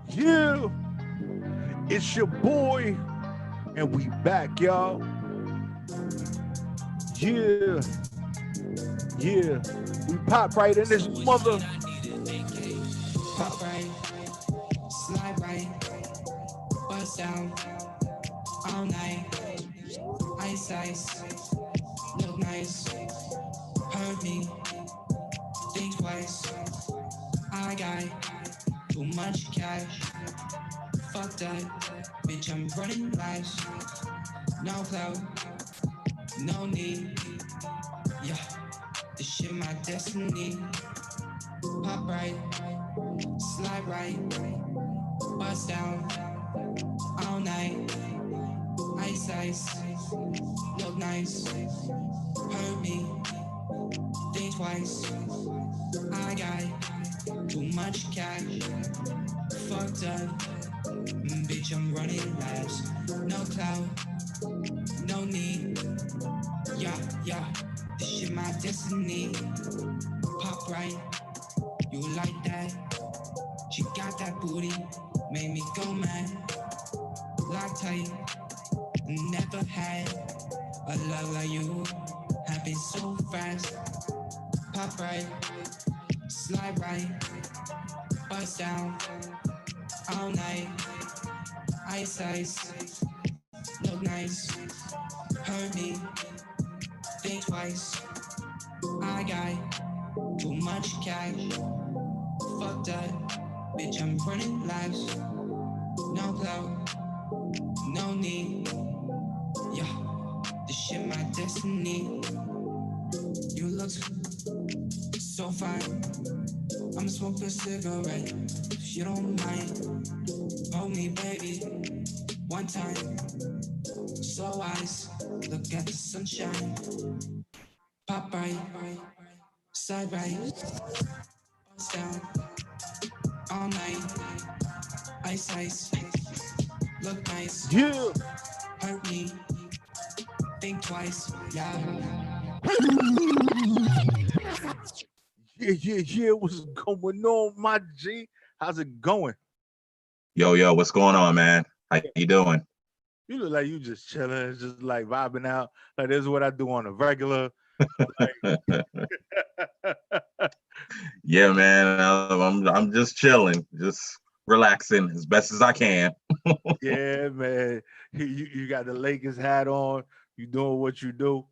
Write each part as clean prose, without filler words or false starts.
Yeah, it's your boy, and we back, y'all. Yeah, yeah. We pop right in this mother. Pop right, slide right, bust down all night. Ice ice, look nice. Hurt me, think twice. I got too much cash. Fuck that, bitch. I'm running lives. No clout, no need. Yeah, this shit my destiny. Pop right, slide right, bust down all night. Ice ice, look nice. Hurt me, think twice. I got too much cash. Fucked up, bitch. I'm running laps. No clout, no need. Yeah, yeah. This shit my destiny. Pop right, you like that? She got that booty, made me go mad. Lock tight, never had a love like you. Happened so fast. Pop right, slide right, bust down all night. Ice ice, look nice. Hurt me, think twice. I got too much cash. Fucked up, bitch. I'm running lives. No clout, no need. Yeah, this shit my destiny. You look so fine. I'ma smoke a cigarette if you don't mind. Hold me, baby, one time. Slow eyes, look at the sunshine. Pop right, side right, bust down all night. Ice ice, look nice. Yeah, Hurt me, think twice. Yeah. yeah. What's going on, my G? How's it going? Yo, what's going on, man? How you doing? You look like you just chilling, just like vibing out. Like this is what I do on a regular. Yeah, man. I'm just chilling, just relaxing as best as I can. Yeah, man. You got the Lakers hat on. You doing what you do,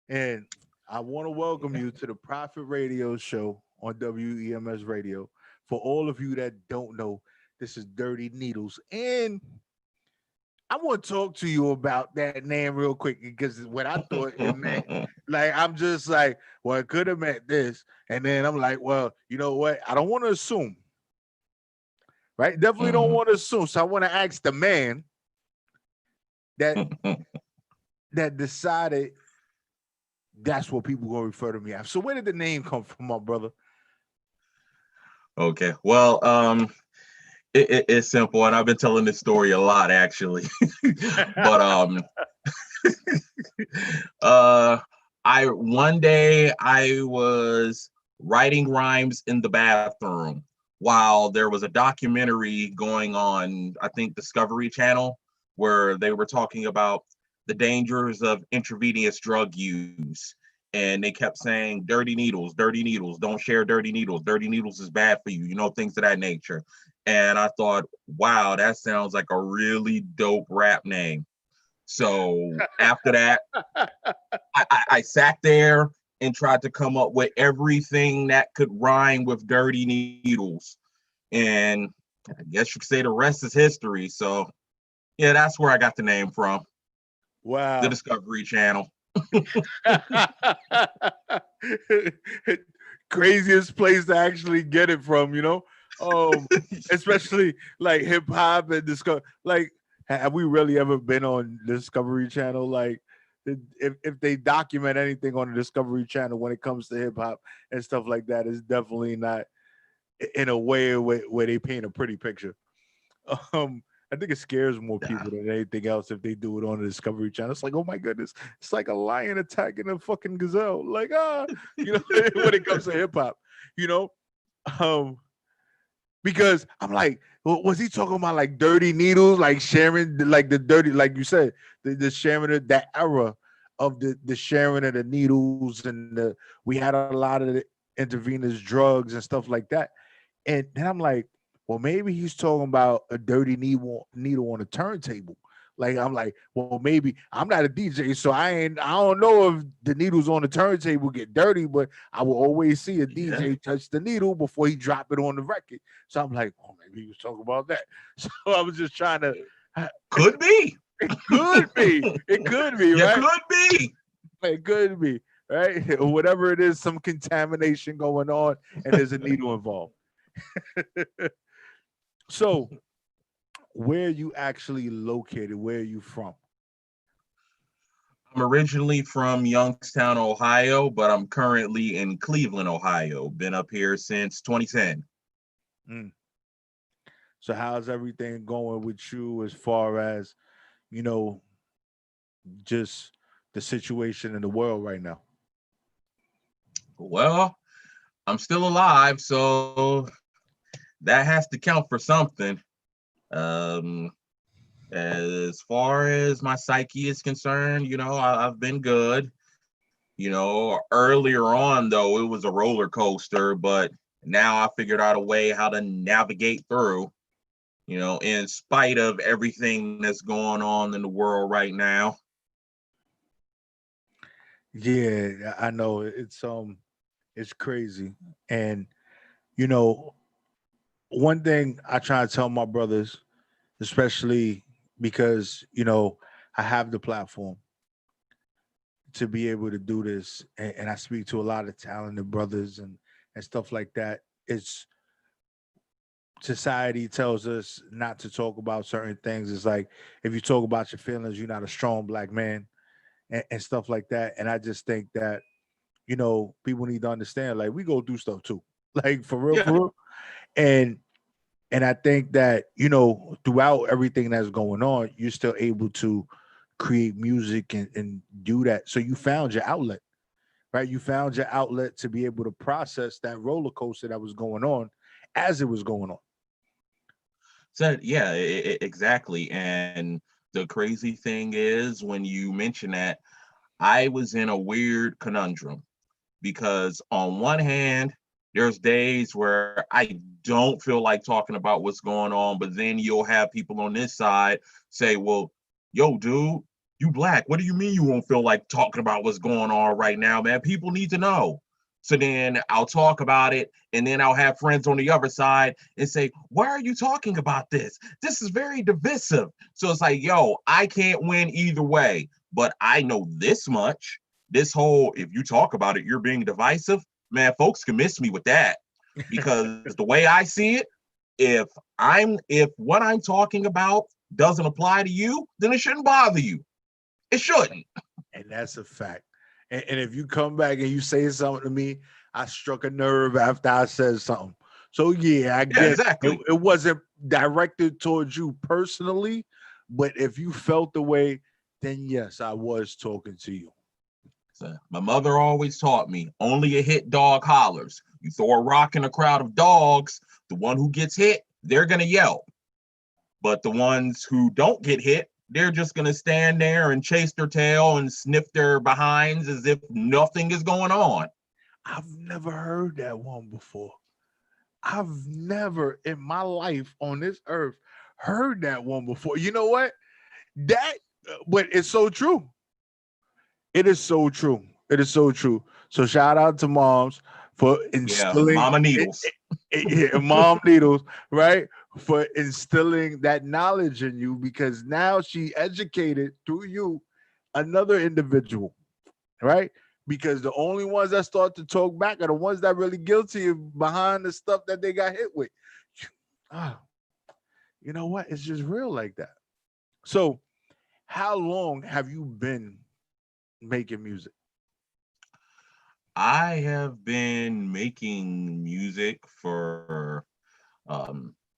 and I want to welcome you to the Prophet Radio Show on WEMS Radio. For all of you that don't know, this is Dirty Needles, and I want to talk to you about that name real quick because what I thought it meant. Like I'm just like, well, it could have meant this, and then I'm like, well, you know what? I don't want to assume, right? Definitely don't want to assume. So I want to ask the man that decided that's what people gonna refer to me as. So where did the name come from, my brother? Okay. Well, it's simple, and I've been telling this story a lot actually. But uh, I one day I was writing rhymes in the bathroom while there was a documentary going on, I think Discovery Channel, where they were talking about the dangers of intravenous drug use. And they kept saying, dirty needles, don't share dirty needles is bad for you, things of that nature. And I thought, wow, that sounds like a really dope rap name. So after that, I sat there and tried to come up with everything that could rhyme with dirty needles. And I guess you could say the rest is history. So yeah, that's where I got the name from, the Wow. Discovery Channel. Craziest place to actually get it from, you know? Um, especially like hip hop and discover like have we really ever been on Discovery Channel? Like if they document anything on the Discovery Channel when it comes to hip hop and stuff like that, it's definitely not in a way where they paint a pretty picture. Um, I think it scares more Nah. people than anything else if they do it on the Discovery Channel. It's like, oh my goodness, it's like a lion attacking a fucking gazelle. Like, you know, when it comes to hip hop, you know. Um, because I'm like, was he talking about like dirty needles, like sharing like the dirty, like you said, the sharing of that era of the sharing of the needles and we had a lot of the intravenous drugs and stuff like that. And then I'm like, well, maybe he's talking about a dirty needle on a turntable. Like I'm like, well, maybe I'm not a DJ, so I don't know if the needles on the turntable get dirty, but I will always see a Yeah, DJ touch the needle before he drop it on the record. So I'm like, oh, maybe he was talking about that. So I was just trying to. could be. It could be. It could be Yeah, right. could be. It could be right. Or whatever it is, some contamination going on, and there's a needle involved. So where are you actually located? Where are you from? I'm originally from Youngstown, Ohio, but I'm currently in Cleveland, Ohio. Been up here since 2010. Mm. So how's everything going with you as far as, you know, just the situation in the world right now? Well, I'm still alive, so that has to count for something. Um, as far as my psyche is concerned, I've been good. Earlier on though, it was a roller coaster, but now I figured out a way how to navigate through, in spite of everything that's going on in the world right now. Yeah, I know it's crazy. And you know, one thing I try to tell my brothers, especially because, I have the platform to be able to do this and I speak to a lot of talented brothers and stuff like that. It's society tells us not to talk about certain things. It's like if you talk about your feelings, you're not a strong black man and stuff like that. And I just think that, people need to understand like we go through stuff too. Like for Yeah. real. And and I think that, throughout everything that's going on, you're still able to create music and do that. So you found your outlet, right? You found your outlet to be able to process that roller coaster that was going on as it was going on. So yeah, exactly. And the crazy thing is when you mention that, I was in a weird conundrum because on one hand, there's days where I don't feel like talking about what's going on, but then you'll have people on this side say, well, yo, dude, you black. What do you mean you won't feel like talking about what's going on right now, man? People need to know. So then I'll talk about it, and then I'll have friends on the other side and say, why are you talking about this? This is very divisive. So it's like, yo, I can't win either way, but I know this much. This whole, if you talk about it, you're being divisive, man, folks can miss me with that. Because the way I see it, if what I'm talking about doesn't apply to you, then it shouldn't bother you. It shouldn't. And that's a fact. And if you come back and you say something to me, I struck a nerve after I said something. So yeah, I Yeah, get exactly. it wasn't directed towards you personally, but if you felt the way, then yes, I was talking to you. So my mother always taught me only a hit dog hollers. You throw a rock in a crowd of dogs, the one who gets hit, they're going to yell. But the ones who don't get hit, they're just going to stand there and chase their tail and sniff their behinds as if nothing is going on. I've never heard that one before. I've never in my life on this earth heard that one before. You know what? That, but it's so true. It is so true. It is so true. So shout out to moms for Yeah, instilling mama needles. mom needles, right? For instilling that knowledge in you because now she educated through you another individual, right? Because the only ones that start to talk back are the ones that really guilty behind the stuff that they got hit with. Ah, you know what? It's just real like that. So, how long have you been making music? I have been making music for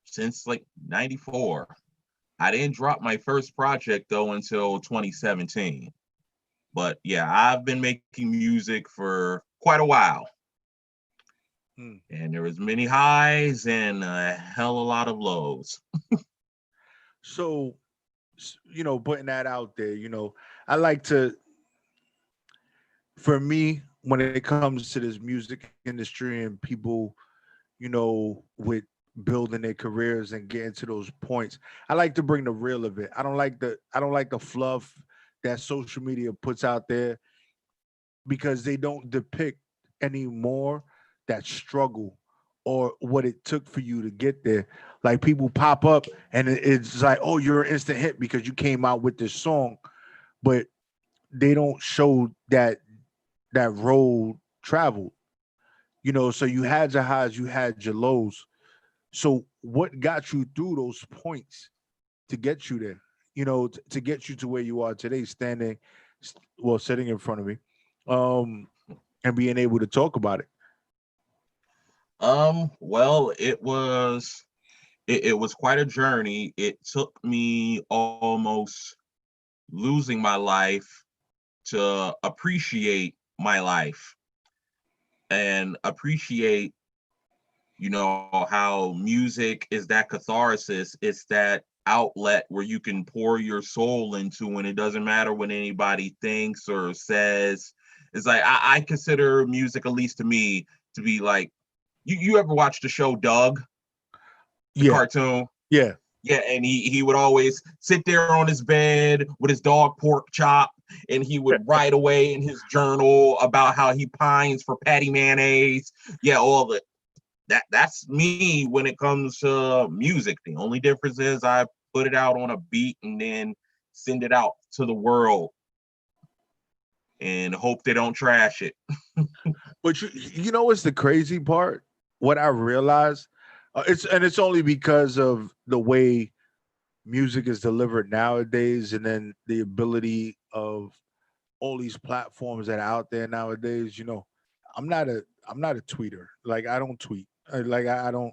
since like 94. I didn't drop my first project though until 2017. But yeah, I've been making music for quite a while. Mm. And there was many highs and a hell of a lot of lows. So, putting that out there, I like to, for me, when it comes to this music industry and people, with building their careers and getting to those points, I like to bring the real of it. I don't like the fluff that social media puts out there because they don't depict anymore that struggle or what it took for you to get there. Like people pop up and it's like, oh, you're an instant hit because you came out with this song, but they don't show that road traveled. So you had your highs, you had your lows. So what got you through those points to get you there? To get you to where you are today, sitting in front of me, um, and being able to talk about it. Well, it was quite a journey. It took me almost losing my life to appreciate my life and appreciate, how music is that catharsis. It's that outlet where you can pour your soul into, and it doesn't matter what anybody thinks or says. It's like I consider music, at least to me, to be like, you ever watch the show Doug, the Yeah, cartoon? yeah. Yeah, and he would always sit there on his bed with his dog pork chop, and he would write away in his journal about how he pines for patty mayonnaise. Yeah, all the that's me when it comes to music. The only difference is I put it out on a beat and then send it out to the world and hope they don't trash it. But you know what's the crazy part? What I realized, it's only because of the way music is delivered nowadays, and then the ability of all these platforms that are out there nowadays. I'm not a tweeter. Like I don't tweet. Like I don't.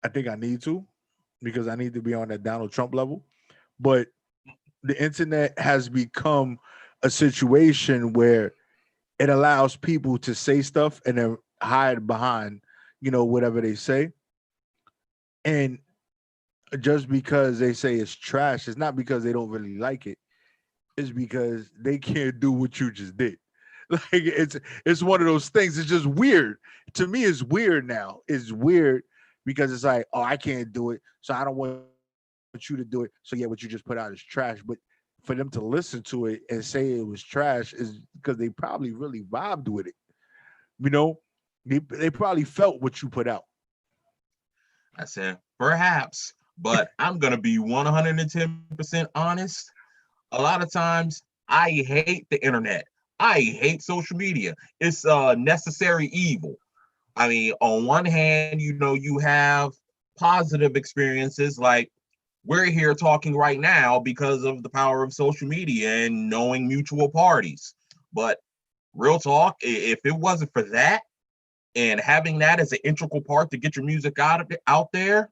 I think I need to because I need to be on that Donald Trump level. But the internet has become a situation where it allows people to say stuff and then hide behind, whatever they say. And just because they say it's trash, it's not because they don't really like it. It's because they can't do what you just did. Like it's one of those things. It's just weird. To me, it's weird now. It's weird because it's like, oh, I can't do it, so I don't want you to do it. So yeah, what you just put out is trash. But for them to listen to it and say it was trash is because they probably really vibed with it. You know, they probably felt what you put out. I said, perhaps, but I'm gonna be 110% honest. A lot of times I hate the internet. I hate social media. It's a necessary evil. I mean, on one hand, you have positive experiences like we're here talking right now because of the power of social media and knowing mutual parties. But real talk, if it wasn't for that and having that as an integral part to get your music out there,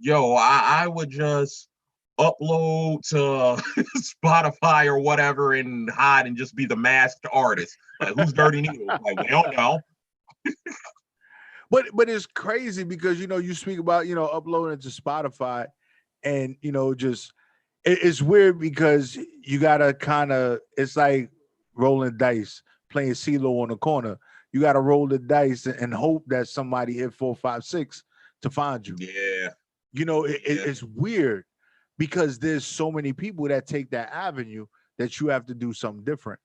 yo, I would just upload to Spotify or whatever and hide and just be the masked artist. Like, who's Dirty Needles? Like, we don't know. But it's crazy because you speak about uploading to Spotify, and just it's weird because you gotta kind of, it's like rolling dice, playing CeeLo on the corner. You gotta roll the dice and hope that somebody hit 4, 5, 6 to find you. Yeah, yeah. It's weird because there's so many people that take that avenue that you have to do something different.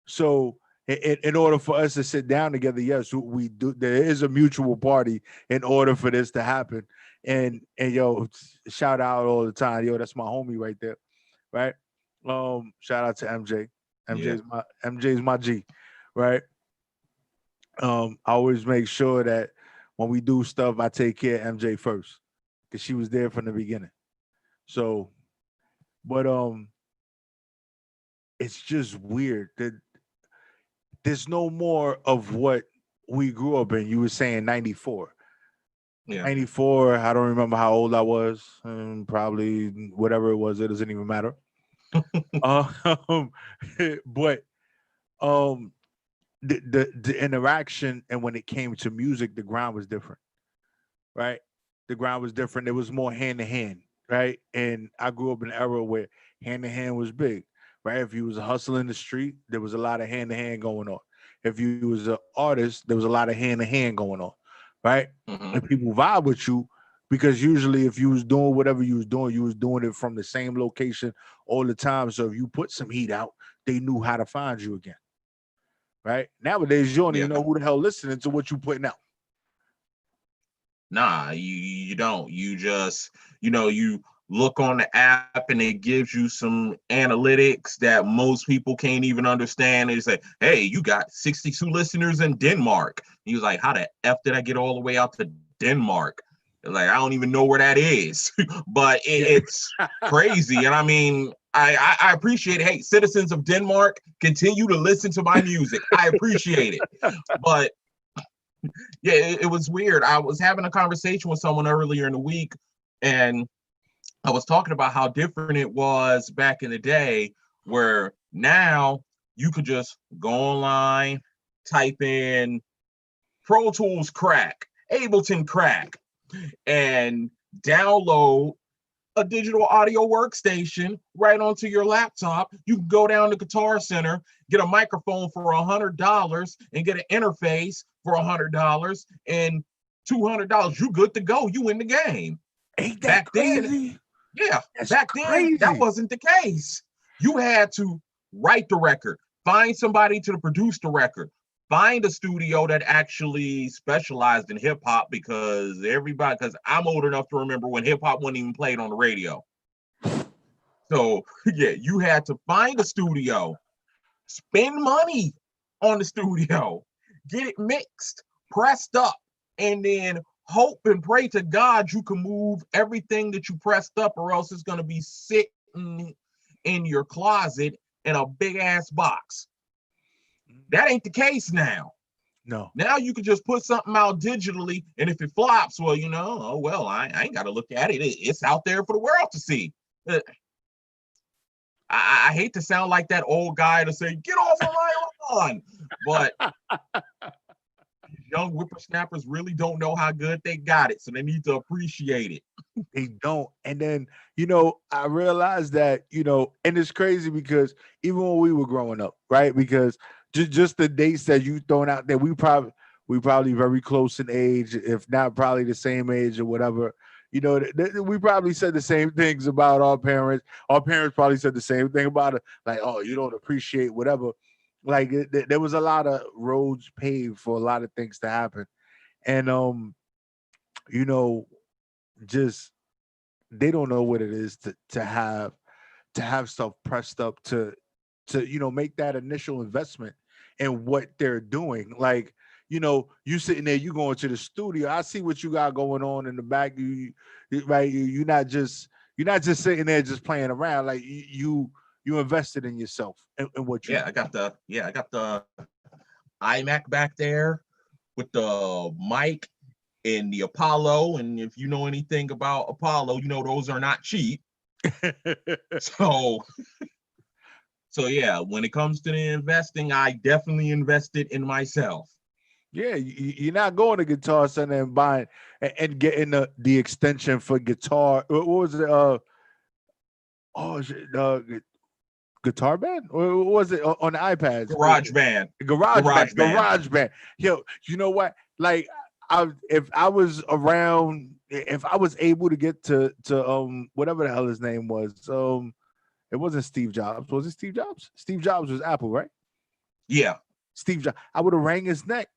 So in order for us to sit down together, yes, we do. There is a mutual party in order for this to happen. And yo, shout out all the time, yo. That's my homie right there, right? Shout out to MJ. Yeah. MJ's my G, right? I always make sure that when we do stuff, I take care of MJ first because she was there from the beginning. So, but it's just weird that there's no more of what we grew up in. You were saying 94. Yeah. 94, I don't remember how old I was. Probably whatever it was, it doesn't even matter. Um, but um, the interaction, and when it came to music, the grind was different, right? The grind was different. It was more hand to hand, right? And I grew up in an era where hand to hand was big, right? If you was a hustler in the street, there was a lot of hand to hand going on. If you was an artist, there was a lot of hand to hand going on, right? Mhm. And people vibe with you because usually if you was doing whatever you was doing it from the same location all the time. So if you put some heat out, they knew how to find you again, right? Nowadays, you don't even Yeah. know who the hell listening to what you putting out. Nah, you don't. You just, you look on the app and it gives you some analytics that most people can't even understand. They say, hey, you got 62 listeners in Denmark. He was like, how the F did I get all the way out to Denmark? Like, I don't even know where that is. But Yeah. it's crazy. And I mean, I appreciate it. Hey, citizens of Denmark, continue to listen to my music. I appreciate it. But yeah, it was weird. I was having a conversation with someone earlier in the week, and I was talking about how different it was back in the day, where now you could just go online, type in Pro Tools crack, Ableton crack, and download a digital audio workstation right onto your laptop. You can go down to Guitar Center, get a microphone for $100 and get an interface for $100 and $200. You good to go. You in the game. Ain't that Back then, crazy? yeah, That's back then that crazy. wasn't the case. You had to write the record, find somebody to produce the record, find a studio that actually specialized in hip hop because I'm old enough to remember when hip hop wasn't even played on the radio. So yeah, you had to find a studio, spend money on the studio, get it mixed, pressed up, and then hope and pray to God you can move everything that you pressed up, or else it's going to be sitting in your closet in a big ass box. That ain't the case now. No. Now you can just put something out digitally, and if it flops, well, oh well, I ain't got to look at it. It's out there for the world to see. I hate to sound like that old guy to say, get off of my lawn, but young whippersnappers really don't know how good they got it, so they need to appreciate it. They don't. And then, I realized that, and it's crazy because even when we were growing up, right? Because just the dates that you thrown out there, we probably very close in age, if not probably the same age or whatever. We probably said the same things about our parents. Our parents probably said the same thing about it, like, oh, you don't appreciate whatever. Like there was a lot of roads paved for a lot of things to happen. And you know, just they don't know what it is to have stuff pressed up to make that initial investment in what they're doing. Like, you sitting there, you going to the studio. I see what you got going on in the back. Right, you're not just sitting there just playing around. Like you invested in yourself and what you Yeah, do. I got the iMac back there with the mic and the Apollo. And if you know anything about Apollo, those are not cheap. So yeah, when it comes to the investing, I definitely invested in myself. Yeah, you're not going to Guitar Center and buying and getting the extension for guitar. What was it? Oh, Guitar Band, or what was it on the iPads? Garage band. Garage Band. Garage band. Garage Band. Yo, you know what? Like, if I was around, if I was able to get to whatever the hell his name was, it wasn't Steve Jobs. Was it Steve Jobs? Steve Jobs was Apple, right? Yeah. Steve Jobs. I would have rang his neck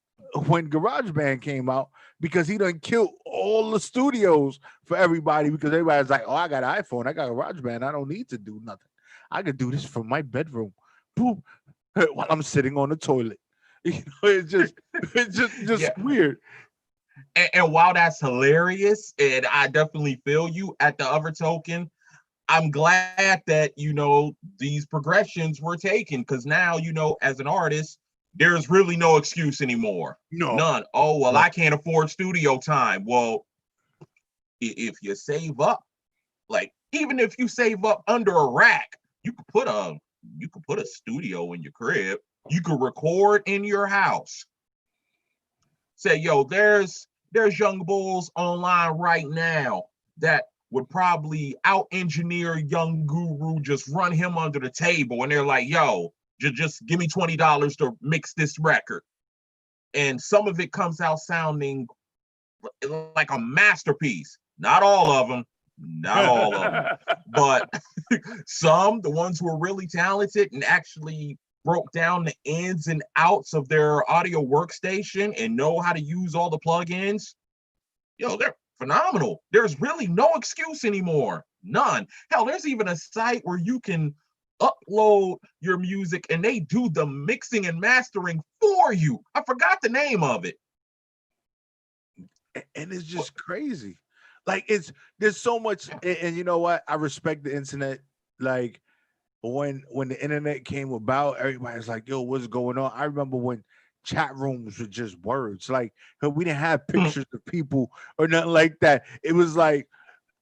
when GarageBand came out because he done killed all the studios for everybody because everybody's like, oh, I got an iPhone, I got GarageBand, I don't need to do nothing. I could do this from my bedroom, boom, while I'm sitting on the toilet. It's just Yeah. weird. And while that's hilarious, and I definitely feel you at the other token, I'm glad that, these progressions were taken, because now, as an artist, there's really no excuse anymore. No, None. Oh, well, no. I can't afford studio time. Well, if you save up, like, even if you save up under a rack, you could put a studio in your crib. You could record in your house. Say, yo, there's young bulls online right now that would probably out engineer young guru, just run him under the table. And they're like, yo, just give me $20 to mix this record. And some of it comes out sounding like a masterpiece. Not all of them, not all of them, but some, the ones who are really talented and actually broke down the ins and outs of their audio workstation and know how to use all the plugins, yo, they're phenomenal. There's really no excuse anymore. None. Hell, there's even a site where you can upload your music and they do the mixing and mastering for you. I forgot the name of it. And it's just crazy. Like there's so much, and you know what? I respect the internet. Like when the internet came about, everybody's like, yo, what's going on? I remember when chat rooms were just words. Like we didn't have pictures of people or nothing like that. It was like,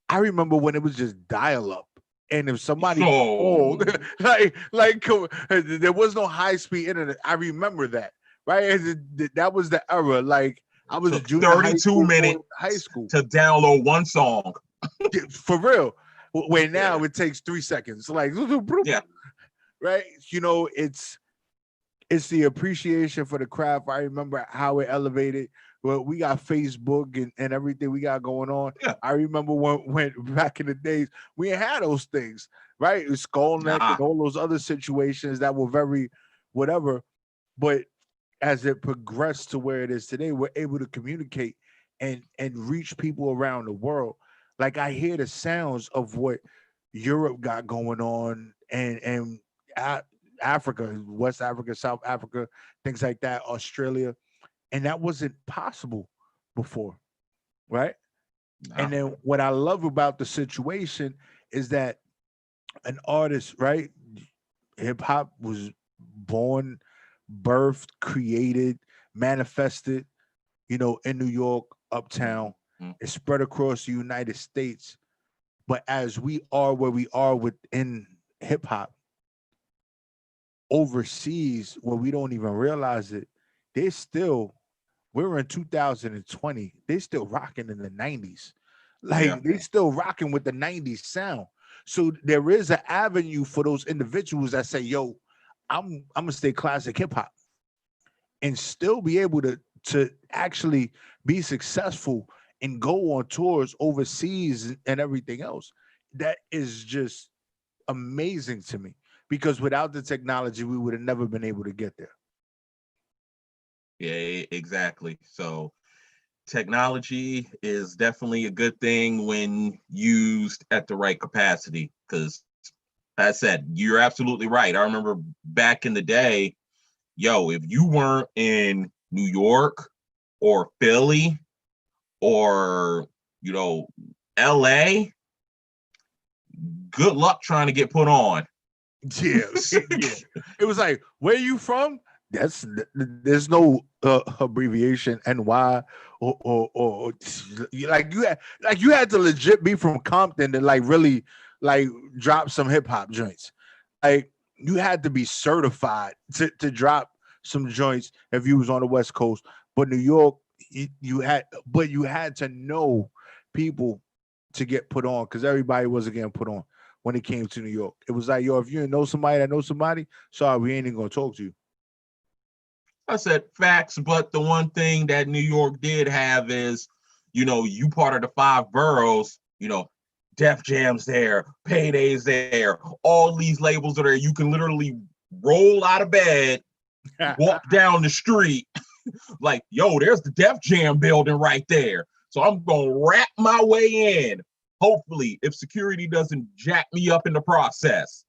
I remember when it was just dial up. And if somebody called, there was no high speed internet. I remember that, right? That was the era. Like I was took junior 32 minutes high school to download one song. For real. Where now it takes 3 seconds. Like, Yeah. Right? You know, it's the appreciation for the craft. I remember how it elevated. Well, we got Facebook and everything we got going on. Yeah. I remember when back in the days we had those things, right? It was Skullneck and all those other situations that were very whatever. But as it progressed to where it is today, we're able to communicate and reach people around the world. Like I hear the sounds of what Europe got going on and Africa, West Africa, South Africa, things like that, Australia, and that wasn't possible before, right? No. And then what I love about the situation is that an artist, right? Hip hop was born, birthed, created, manifested, in New York, uptown. It's spread across the United States. But as we are where we are within hip hop, overseas, where we don't even realize it, we're in 2020. They're still rocking in the 90s. Like they still rocking with the 90s sound. So there is an avenue for those individuals that say, yo, I'm gonna stay classic hip hop and still be able to actually be successful and go on tours overseas and everything else. That is just amazing to me because without the technology, we would have never been able to get there. Yeah, exactly. So technology is definitely a good thing when used at the right capacity. Because as I said, you're absolutely right. I remember back in the day, yo, if you weren't in New York or Philly or, LA, good luck trying to get put on. Yeah. It was like, where you from? There's no abbreviation NY or like you had to legit be from Compton to like really like drop some hip hop joints. Like you had to be certified to drop some joints if you was on the West Coast. But New York, you had to know people to get put on because everybody wasn't getting put on when it came to New York. It was like, yo, if you didn't know somebody that knows somebody, sorry, we ain't even gonna talk to you. I said facts, but the one thing that New York did have is, you part of the 5 boroughs, Def Jam's there, Payday's there, all these labels are there. You can literally roll out of bed, walk down the street, like, yo, there's the Def Jam building right there. So I'm gonna wrap my way in. Hopefully, if security doesn't jack me up in the process.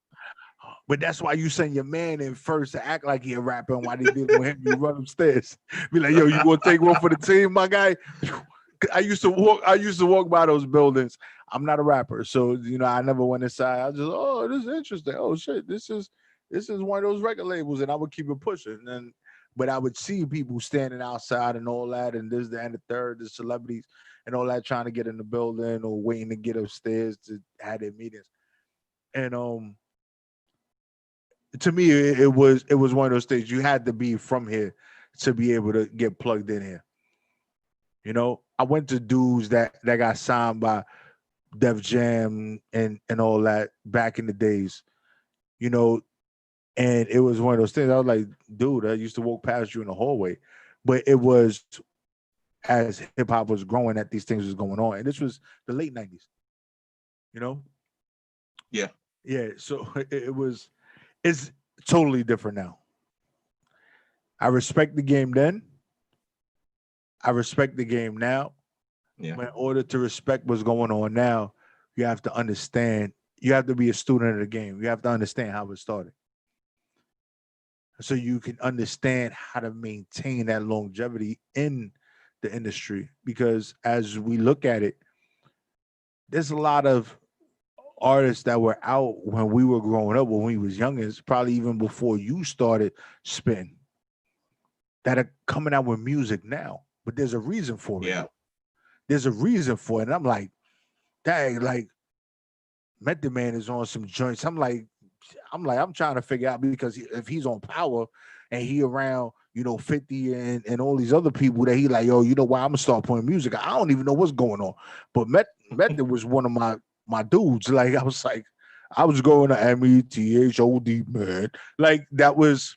But that's why you send your man in first to act like he a rapper. And why they dealing with him, you run upstairs. Be like, yo, you gonna take one for the team, my guy? I used to walk by those buildings. I'm not a rapper, so I never went inside. I just, oh, this is interesting. Oh shit, this is one of those record labels, and I would keep it pushing. But I would see people standing outside and all that, and this, that, and the third, the celebrities and all that trying to get in the building or waiting to get upstairs to have their meetings. And to me, it was one of those things. You had to be from here to be able to get plugged in here. You know, I went to dudes that got signed by Def Jam and all that back in the days. You know, and it was one of those things. I was like, dude, I used to walk past you in the hallway, but it was as hip hop was growing that these things was going on, and this was the late 90s. You know, Yeah. yeah. So it was. It's totally different now. I respect the game then. I respect the game now. Yeah. But in order to respect what's going on now, you have to understand. You have to be a student of the game. You have to understand how it started, so you can understand how to maintain that longevity in the industry. Because as we look at it, there's a lot of artists that were out when we were growing up, when we was youngest, probably even before you started spitting, that are coming out with music now. But there's a reason for it. Yeah. There's a reason for it. And I'm like, dang, like Method Man is on some joints. I'm trying to figure out because if he's on Power and he around, 50 and all these other people that he like, yo, you know why I'm gonna start playing music. I don't even know what's going on. But Method was one of my dudes. Like I was going to METHOD, man. Like that was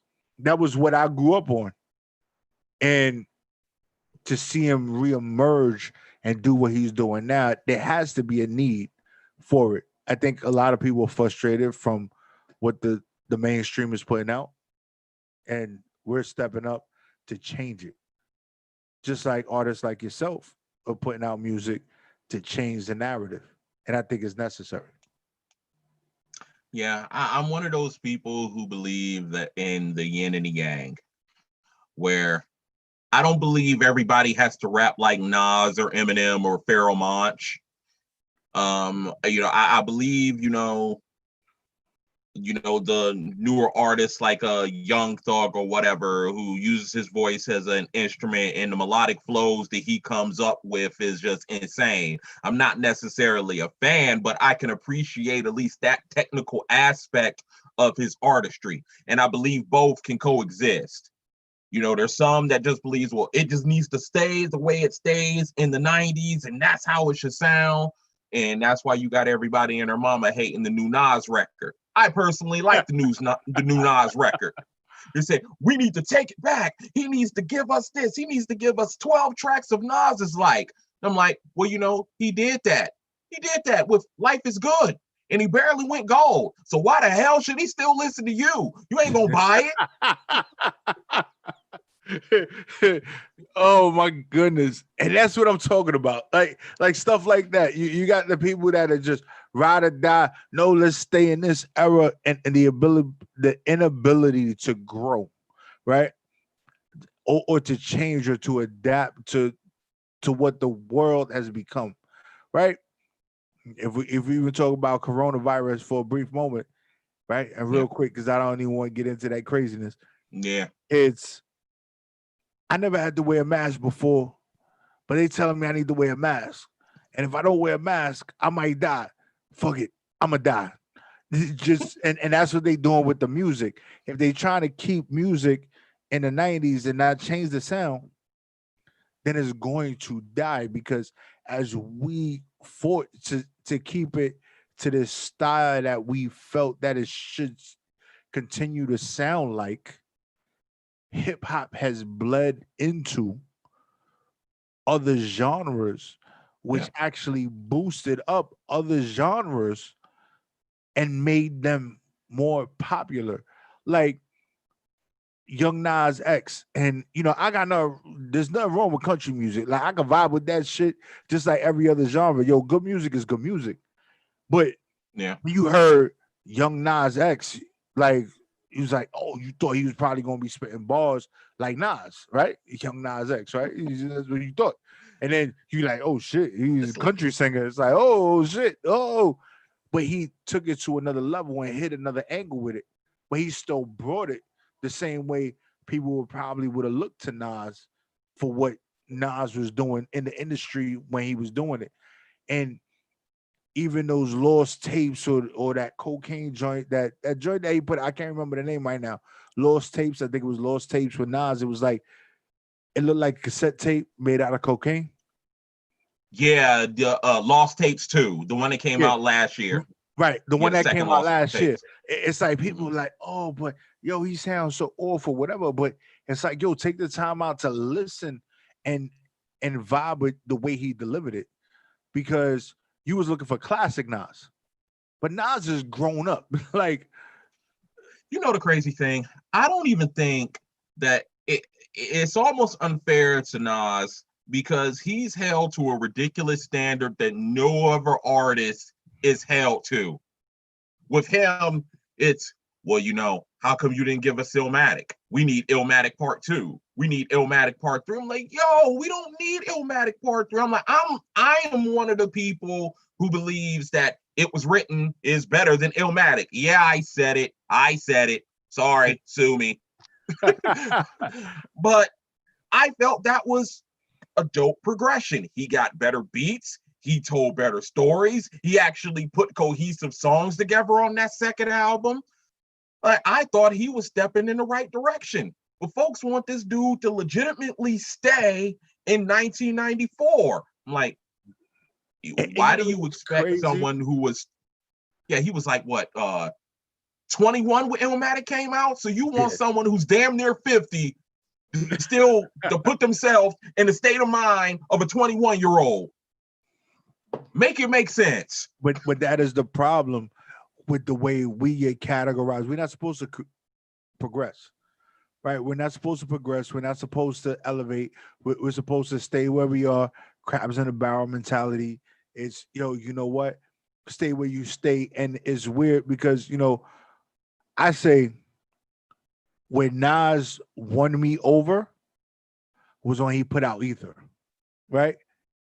what I grew up on. And to see him reemerge and do what he's doing now, there has to be a need for it. I think a lot of people are frustrated from what the mainstream is putting out, and we're stepping up to change it. Just like artists like yourself are putting out music to change the narrative, and I think it's necessary. Yeah. I'm one of those people who believe that in the yin and the yang, where I don't believe everybody has to rap like Nas or Eminem or Pharoah Monch. I believe, the newer artists like a Young Thug or whatever who uses his voice as an instrument, and the melodic flows that he comes up with is just insane. I'm not necessarily a fan, but I can appreciate at least that technical aspect of his artistry, and I believe both can coexist. There's some that just believes, well, it just needs to stay the way it stays in the 90s, and that's how it should sound. And that's why you got everybody and their mama hating the new Nas record. I personally like the new Nas record. They say, we need to take it back. He needs to give us this. He needs to give us 12 tracks of Nas's like. I'm like, well, he did that. He did that with Life is Good. And he barely went gold. So why the hell should he still listen to you? You ain't gonna buy it. Oh my goodness. And that's what I'm talking about. Like stuff like that. You got the people that are just ride or die. No, let's stay in this era, and the inability to grow, right? Or to change or to adapt to what the world has become, right? If we even talk about coronavirus for a brief moment, right? And Yeah. real quick, because I don't even want to get into that craziness. Yeah. It's I never had to wear a mask before, but they telling me I need to wear a mask. And if I don't wear a mask, I might die. Fuck it. I'ma die. Just and that's what they doing with the music. If they trying to keep music in the 90s and not change the sound, then it's going to die because as we fought to keep it to this style that we felt that it should continue to sound like, hip hop has bled into other genres, Yeah. which actually boosted up other genres and made them more popular. Like Young Nas X. And I got no there's nothing wrong with country music. Like I can vibe with that shit just like every other genre. Yo, good music is good music. But Yeah. when you heard Young Nas X, like he was like, oh, you thought he was probably gonna be spitting bars like Nas, right? Young Nas X, right? That's what you thought. And then you like, oh shit, he's a It's like, country singer. It's like, oh shit, oh. But he took it to another level and hit another angle with it. But he still brought it the same way people would have looked to Nas for what Nas was doing in the industry when he was doing it. And even those lost tapes or that cocaine joint, that joint that he put, I can't remember the name right now. Lost tapes, I think it was Lost Tapes with Nas. It was like it looked like cassette tape made out of cocaine. Yeah, the Lost Tapes 2, the one that came Yeah. out last year. Right, the Yeah, one the that second came out Lost last year. Tapes. It's like people Mhm. like, oh, but yo, he sounds so awful, whatever. But it's like, yo, take the time out to listen and vibe with the way he delivered it, because you was looking for classic Nas, but Nas is grown up. Like, You know the crazy thing? I don't even think that it's almost unfair to Nas because he's held to a ridiculous standard that no other artist is held to. With him, it's, well, how come you didn't give us Illmatic? We need Illmatic Part 2. We need Illmatic Part 3. I'm like, yo, we don't need Illmatic Part 3. I'm like, I am one of the people who believes that It Was Written is better than Illmatic. Yeah, I said it. Sorry, sue me. But I felt that was a dope progression. He got better beats. He told better stories. He actually put cohesive songs together on that second album. I thought he was stepping in the right direction. But folks want this dude to legitimately stay in 1994. I'm like, why do you expect crazy? someone who was, he was like, what, 21 when Illmatic came out? So you want someone who's damn near 50 still to put themselves in the state of mind of a 21-year-old. Make it make sense. But that is the problem with the way we get categorized. We're not supposed to progress, right? We're not supposed to progress. We're not supposed to elevate. We're supposed to stay where we are. Crabs in a barrel mentality. It's, you know what? Stay where you stay. And it's weird because, I say when Nas won me over was when he put out Ether, right?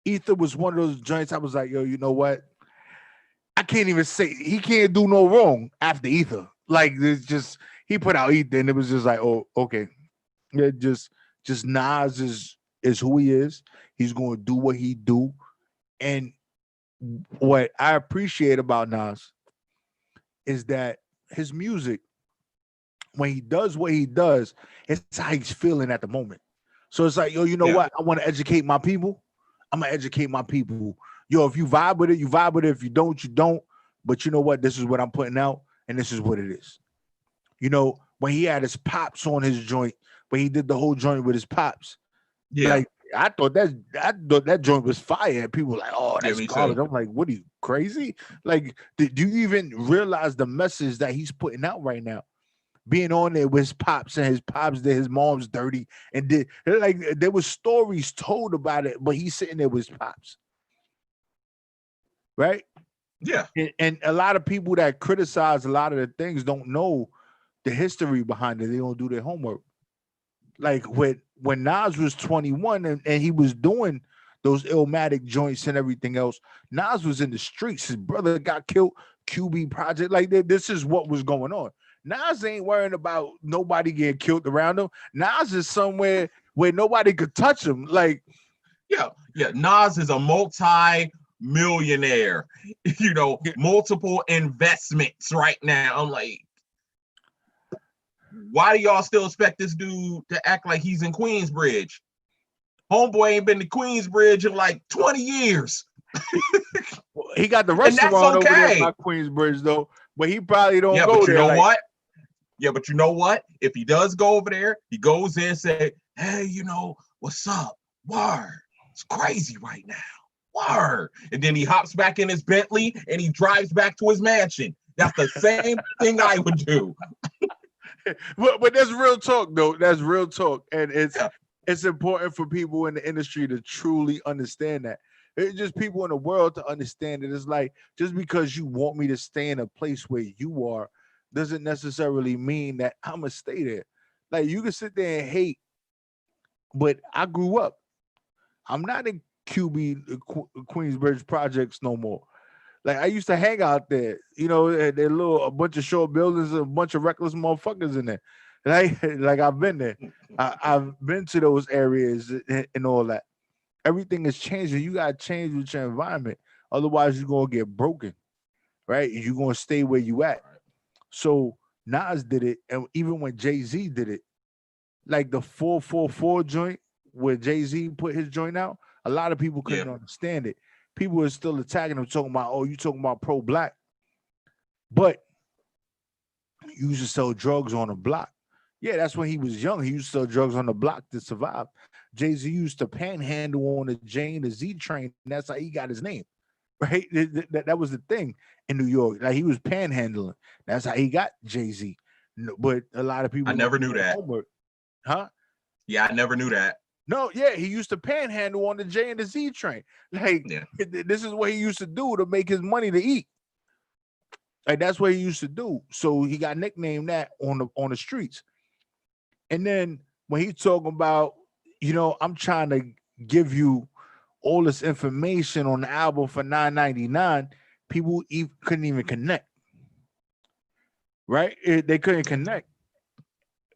Ether was one of those joints I was like, yo, you know what? I can't even say he can't do no wrong after Ether. Like, it's just, he put out Ether and it was just like, oh, okay. It just Nas is who he is. He's going to do what he do. And what I appreciate about Nas is that his music, when he does what he does, it's how he's feeling at the moment. So it's like, yo, you know what? I want to educate my people. I'm going to educate my people. Yo, if you vibe with it, you vibe with it. If you don't, you don't. But you know what? This is what I'm putting out, and this is what it is. When he had his pops on his joint, when he did the whole joint with his pops, like, I thought that joint was fire. People were like, oh, that's garbage. I'm like, what are you, crazy? Like, do you even realize the message that he's putting out right now? Being on there with his pops, and his pops did his mom's dirty, and there was stories told about it, but he's sitting there with his pops. Right? Yeah. And a lot of people that criticize a lot of the things don't know the history behind it. They don't do their homework. Like when Nas was 21 and he was doing those Illmatic joints and everything else, Nas was in the streets. His brother got killed, QB Project. Like, this is what was going on. Nas ain't worrying about nobody getting killed around him. Nas is somewhere where nobody could touch him. Like, yeah. Nas is a multi-millionaire, multiple investments right now. I'm like, why do y'all still expect this dude to act like he's in Queensbridge? Homeboy ain't been to Queensbridge in like 20 years. He got the restaurant over there by Queensbridge, though, but he probably don't go but there. You know what? Yeah, but you know what? If he does go over there, he goes in and say, hey, what's up? Word. It's crazy right now. Word. And then he hops back in his Bentley and he drives back to his mansion. That's the same thing I would do. But that's real talk, though. That's real talk. And it's important for people in the industry to truly understand that. It's just people in the world to understand it. It's like, just because you want me to stay in a place where you are doesn't necessarily mean that I'm going to stay there. Like, you can sit there and hate, but I grew up. I'm not in Queensbridge projects no more. Like, I used to hang out there, a bunch of short buildings, a bunch of reckless motherfuckers in there. Like I've been there. I've been to those areas and all that. Everything is changing. You got to change with your environment. Otherwise, you're gonna get broken, right? You're gonna stay where you at. So Nas did it, and even when Jay-Z did it, like the 444 joint where Jay-Z put his joint out, a lot of people couldn't understand it. People were still attacking him, talking about, oh, you talking about pro-black. But you used to sell drugs on the block. Yeah, that's when he was young. He used to sell drugs on the block to survive. Jay-Z used to panhandle on the J and the Z train. And that's how he got his name, right? That was the thing in New York. Like he was panhandling. That's how he got Jay-Z. But a lot of people I never knew that. Homework. Huh? Yeah, I never knew that. No, yeah, he used to panhandle on the J and the Z train. Like, this is what he used to do to make his money to eat. Like that's what he used to do. So he got nicknamed that on the streets. And then when he talking about, I'm trying to give you all this information on the album for $9.99, people couldn't even connect. Right? They couldn't connect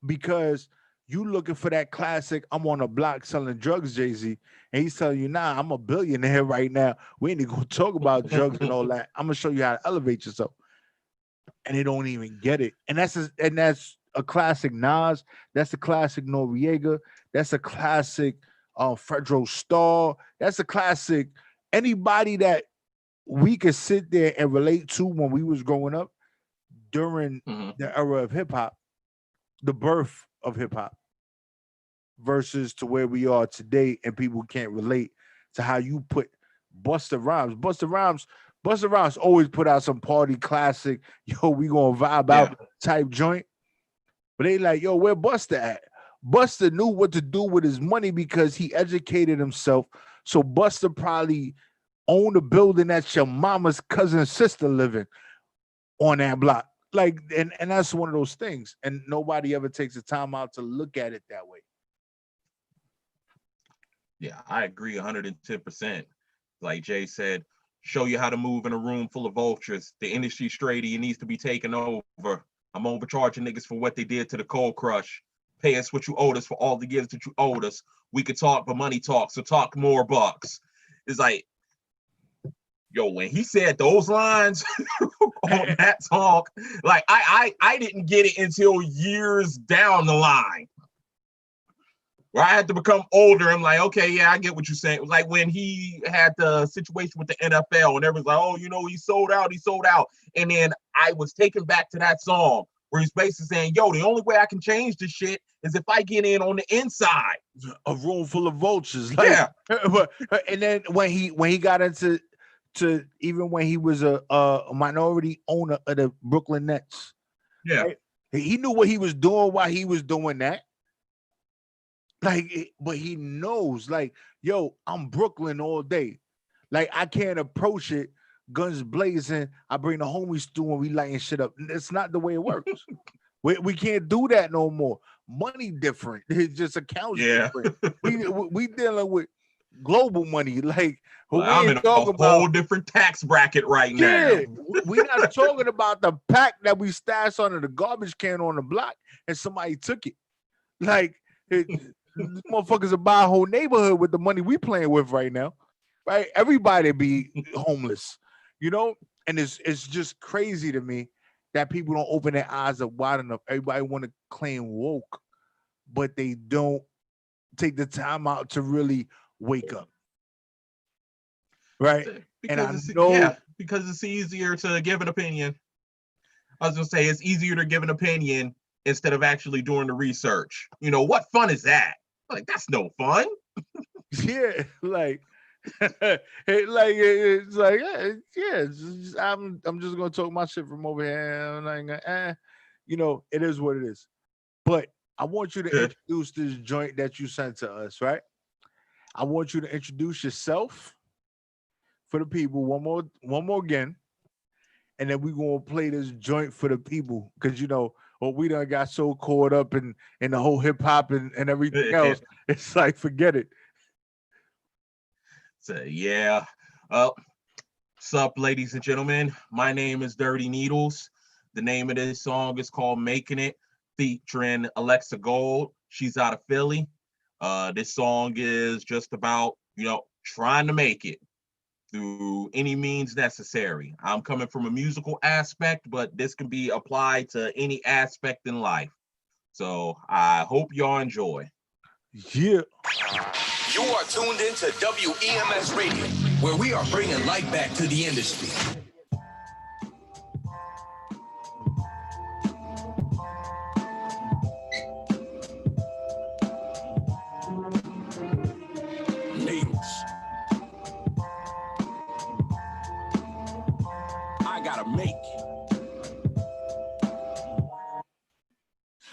because you looking for that classic, I'm on a block selling drugs, Jay-Z, and he's telling you, nah, I'm a billionaire right now. We ain't gonna talk about drugs and all that. I'm gonna show you how to elevate yourself. And they don't even get it. And that's a classic Nas. That's a classic Noriega. That's a classic Fredro Starr. That's a classic anybody that we could sit there and relate to when we was growing up during the era of hip hop, the birth of hip hop, versus to where we are today, and people can't relate to how you put Busta Rhymes. Busta Rhymes always put out some party classic, yo, we gonna vibe out type joint. But they like, yo, where Busta at? Busta knew what to do with his money because he educated himself. So Busta probably owned a building that your mama's cousin sister living on that block. Like, and that's one of those things. And nobody ever takes the time out to look at it that way. Yeah, I agree 110%. Like Jay said, show you how to move in a room full of vultures. The industry straight, it needs to be taken over. I'm overcharging niggas for what they did to the Cold Crush. Pay us what you owed us for all the years that you owed us. We could talk, but money talks, so talk more bucks. It's like, yo, when he said those lines on that talk, like I didn't get it until years down the line. Where I had to become older. I'm like, okay, yeah, I get what you're saying. Like when he had the situation with the NFL and everyone's like, oh, he sold out. And then I was taken back to that song where he's basically saying, yo, the only way I can change this shit is if I get in on the inside. A room full of vultures. Like, yeah. And then when he got into even when he was a minority owner of the Brooklyn Nets. Yeah. Right? He knew what he was doing while he was doing that. Like, but he knows, like, yo, I'm Brooklyn all day. Like, I can't approach it guns blazing. I bring the homies through and we lighting shit up. That's not the way it works. we can't do that no more. Money different. It's just accounts different. We dealing with global money. Like, I'm in a whole different tax bracket right now. We're not talking about the pack that we stashed under the garbage can on the block and somebody took it. Like, motherfuckers will buy a whole neighborhood with the money we playing with right now, right? Everybody be homeless, and it's just crazy to me that people don't open their eyes up wide enough. Everybody want to claim woke, but they don't take the time out to really wake up, right? Because it's easier to give an opinion. I was gonna say it's easier to give an opinion instead of actually doing the research. What fun is that? Like, that's no fun. Yeah, like, it's like, I'm just gonna talk my shit from over here. I'm like, it is what it is. But I want you to introduce this joint that you sent to us, right? I want you to introduce yourself for the people one more again, and then we're gonna play this joint for the people because we done got so caught up in the whole hip hop and everything else. It's like, forget it. So yeah. Sup, ladies and gentlemen. My name is Dirty Needles. The name of this song is called Making It, featuring Alexa Gold. She's out of Philly. This song is just about, trying to make it. through any means necessary. I'm coming from a musical aspect, but this can be applied to any aspect in life. So I hope y'all enjoy. Yeah. You are tuned into WEMS Radio, where we are bringing life back to the industry. Natives. I gotta make it.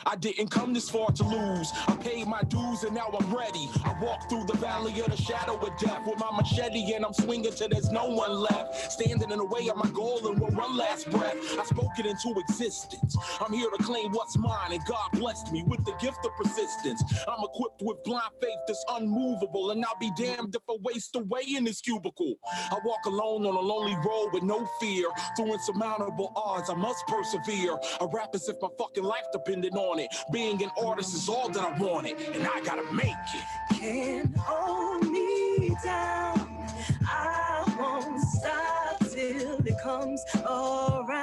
I didn't come this far to lose. I paid my dues and now I'm ready. I walk through the valley of the shadow of death with my machete and I'm swinging till there's no one left. Standing in the way of my goal and with one last breath, I spoke it into existence. I'm here to claim what's mine and God blessed me with the gift of persistence. I'm equipped with blind faith that's unmovable and I'll be damned if I waste away in this cubicle. I walk alone on a lonely road with no fear. Through insurmountable odds, I must persevere. I rap as if my fucking life depended on it. Being an artist is all that I wanted, and I gotta make it. Can't hold me down. I won't stop till it comes around.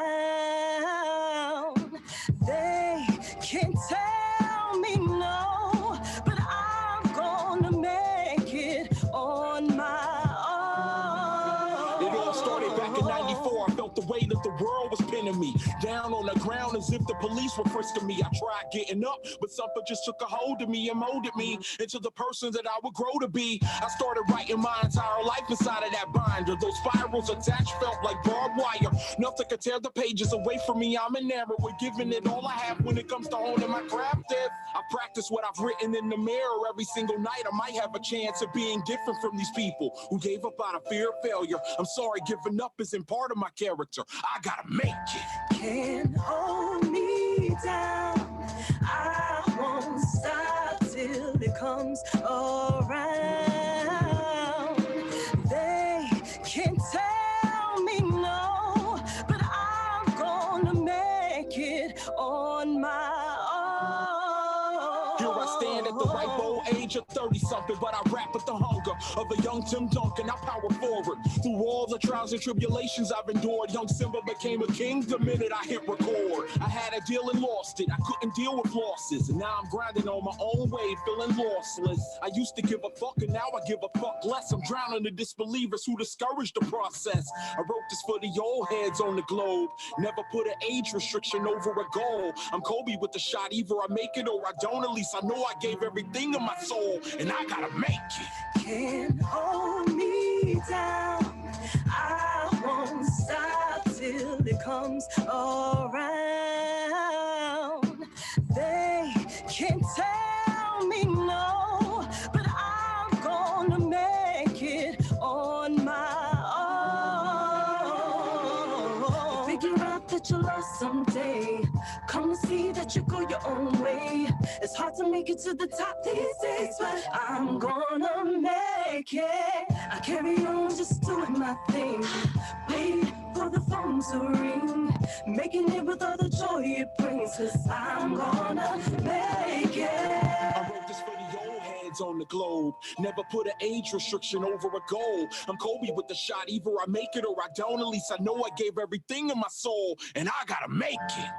They can tell me no, but I'm gonna make it on my own. It all started back in '94. I felt the weight of the world was pinning me down on the ground as if the police were frisking me. I tried getting up, but something just took a hold of me and molded me into the person that I would grow to be. I started writing my entire life inside of that binder. Those spirals attached felt like barbed wire. Nothing could tear the pages away from me. I'm enamored with giving it all I have when it comes to honing my craft. If I practice what I've written in the mirror every single night, I might have a chance of being different from these people who gave up out of fear of failure. I'm sorry, giving up isn't part of my character. I gotta make it. Can't hold me down. I won't stop till it comes around. They can tell me no, but I'm gonna make it on my own. Here I stand at the ripe old age of 30-something, but I rap with the hunger of a young Tim Duncan. I power forward through all the trials and tribulations I've endured. Young Simba became a king the minute I hit record. I had a deal and lost it. I couldn't deal with losses, and now I'm grinding on my own way, feeling lossless. I used to give a fuck, and now I give a fuck less. I'm drowning the disbelievers who discourage the process. I wrote this for the old heads on the globe. Never put an age restriction over a goal. I'm Kobe with the shot. Either I make it or I don't. At least I know I gave everything of my soul, and I gotta make it. Can't hold me down. I won't stop till it comes around. They can tell me no, but I'm gonna make it on my own. Figure out that you're lost someday. Come to see that you go your own way. It's hard to make it to the top these days, but I'm gonna make it. I carry on just doing my thing. Wait for the phone to ring. Making it with all the joy it brings, 'cause I'm gonna make it. I wrote this for the old heads on the globe. Never put an age restriction over a goal. I'm Kobe with the shot. Either I make it or I don't. At least I know I gave everything of my soul, and I gotta make it.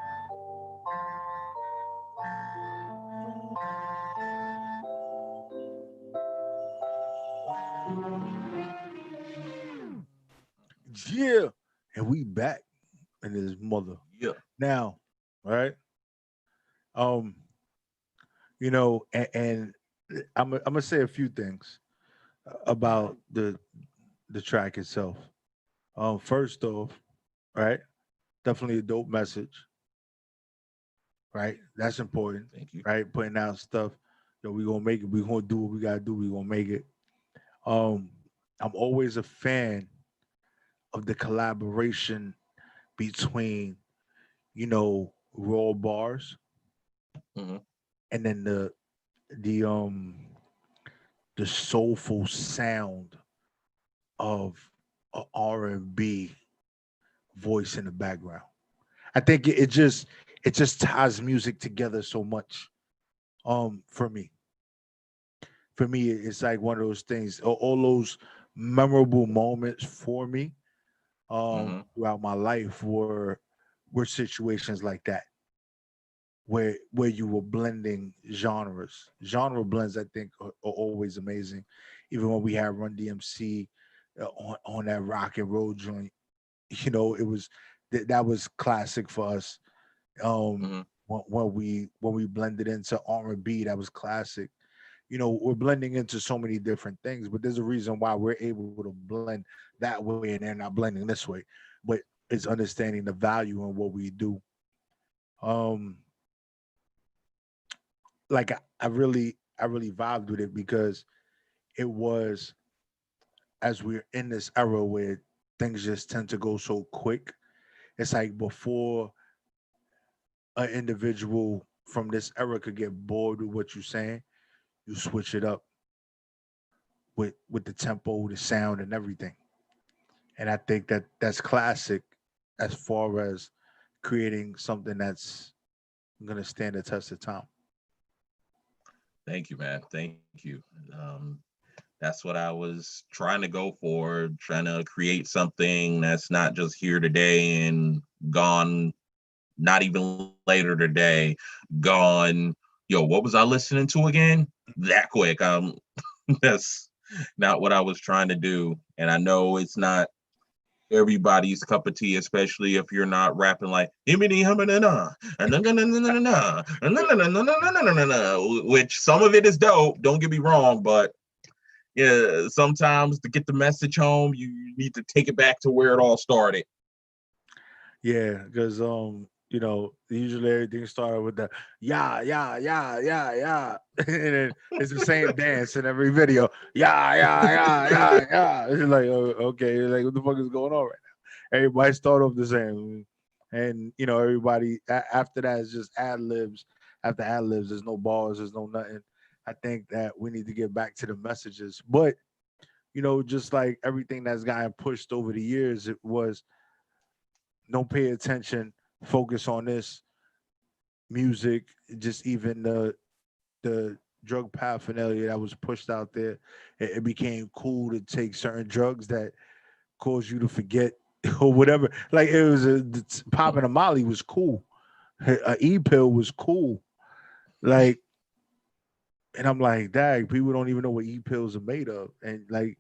Yeah. And we back in his mother. Yeah. Now, right? You know, and I'm gonna say a few things about the track itself. First off, right? Definitely a dope message. Right? That's important. Thank you. Right? Putting out stuff. Yo, we gonna make it. We gonna do what we gotta do. We gonna make it. I'm always a fan of the collaboration between, you know, raw bars, Mhm. and then the soulful sound of a R&B voice in the background. I think it just ties music together so much. For me, it's like one of those things. All those memorable moments for me Hmm. throughout my life were situations like that where you were blending genres. Genre blends, I think, are always amazing. Even when we had Run DMC on that rock and roll joint, it was that was classic for us. Hmm. When we blended into R&B, that was classic. We're blending into so many different things, but there's a reason why we're able to blend that way and they're not blending this way. But it's understanding the value in what we do. Um, like I really vibed with it because it was, as we're in this era where things just tend to go so quick. It's like before an individual from this era could get bored with what you're saying, you switch it up with the tempo, the sound, and everything. And I think that that's classic as far as creating something that's gonna stand the test of time. Thank you, man. Thank you. Um, that's what I was trying to go for, trying to create something that's not just here today and gone, not even later today, gone. Yo, what was I listening to again? That quick. That's not what I was trying to do. And I know it's not everybody's cup of tea, especially if you're not rapping like which some of it is dope. Don't get me wrong, but yeah, sometimes to get the message home, you need to take it back to where it all started. Yeah, because usually everything started with the yeah, yeah, yeah, yeah, yeah. And then it's the same dance in every video. Yeah, yeah, yeah, yeah, yeah. It's like, okay, like what the fuck is going on right now? Everybody start off the same. And everybody after that is just ad libs. After ad libs, there's no bars, there's no nothing. I think that we need to get back to the messages. But just like everything that's gotten pushed over the years, it was don't pay attention, focus on this music, just even the drug paraphernalia that was pushed out there. It became cool to take certain drugs that cause you to forget or whatever. Like it was popping a Molly was cool. A E pill was cool. Like, and I'm like, dang, people don't even know what E pills are made of. And like